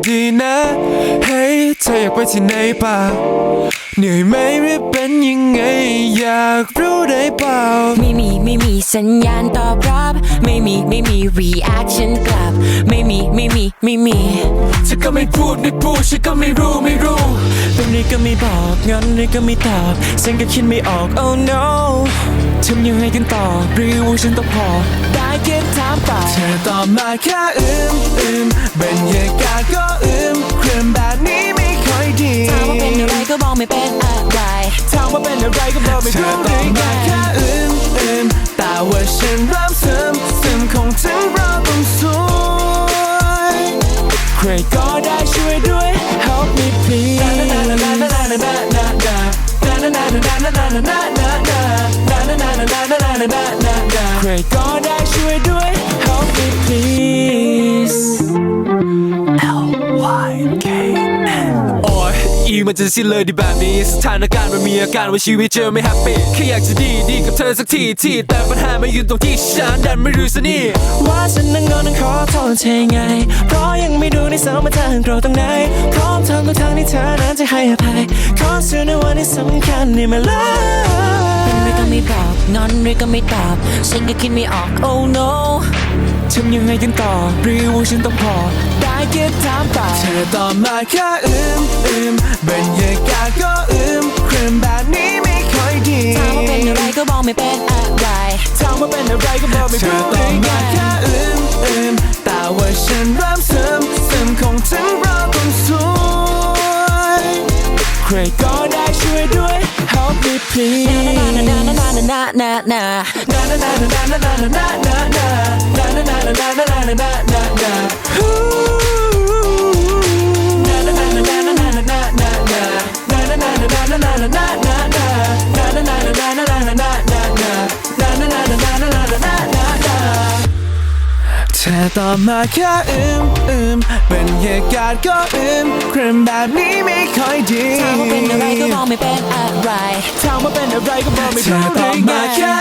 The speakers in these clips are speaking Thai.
ดีนะเฮ้ยเธออยากไปที่ไหนเปล่าเหนื่อยไหมหรือเป็นยังไงอยากรู้ได้เปล่าไม่มีสัญญาณตอบรับไม่มี reaction กลับไม่มีเธอก็ไม่พูดฉันก็ไม่รู้ตรงนี้ก็ไม่บอกงั้นนี่ก็ไม่ตอบฉันก็คิดไม่ออก oh no ทำยังไงกันต่อหรือว่าฉันต้องพอได้แค่ถามไปเธอตอบมาแค่บรรยากาศก็เครื่องแบบนี้ไม่ค่อยดีถามว่าเป็นอะไรก็บอกไม่เป็นอะไรถามว่าเป็นอะไรก็บอกไม่รู้เธอตอบมาแค่แต่ว่าฉันเริ่มซึมคงถึงเราต้องสวยใครก็ได้ช่วยด้วย help me please ใครก็ได้ช่วยด้วย help me please LYKN โอ้ยอีมันจะสิ้นเลยดีแบบนี้สถานการณ์มันมีอาการว่าชีวิตเจอไม่แฮปปี้แค่อยากจะดีกับเธอสักทีแต่ปัญหาไม่อยู่ตรงที่ฉันดันไม่รู้ซะนี่ว่าฉันนั้นงอนขอโทษเธอไงเพราะยังไม่ดูในสมรรถเราตรงไหนพร้อมทำทุกทางที่เธอนั้นจะให้อภัยขอเชื่อในวันที่สำคัญในมาแล้วเป็นไรก็ไม่บอกงอนไรก็ไม่ตอบฉันก็คิดไม่ออก oh no ทำยังไงกันต่อหรือว่าฉันต้องพอได้แค่ถามไปเธอตอบมาแค่บรรยากาศก็เครื่องแบบนี้ไม่ค่อยดีถามว่าเป็นอะไรก็บอกไม่เป็นอะไรถามว่าเป็นอะไรก็บอกไม่รู้เธอตอบมาแค่แต่ว่าฉันเริ่มซึมคงถึงเราต้องสวยใครก็ได้ช่วยด้วย help me please เธอตอบมาแค่บรรยากาศก็เครื่องแบบนี้ไม่ค่อยดีถามว่าเป็นอะไรก็บอกไม่เป็นอะไรถามว่าเป็นอะไรก็บอกไม่รู้เธอตอบมาแค่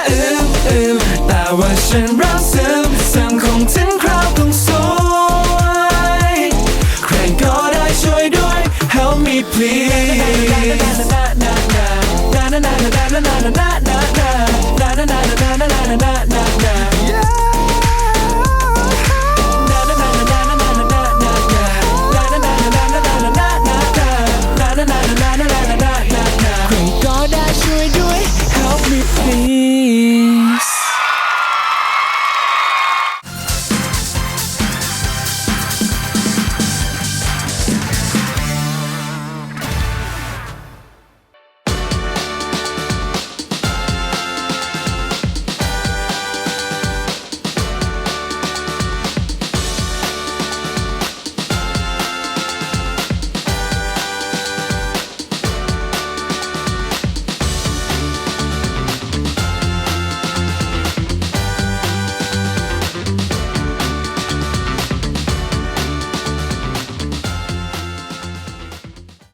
แต่ว่าฉันเริ่มซึมคงถึงคราวต้องสวยใครก็ได้ช่วยด้วย help me please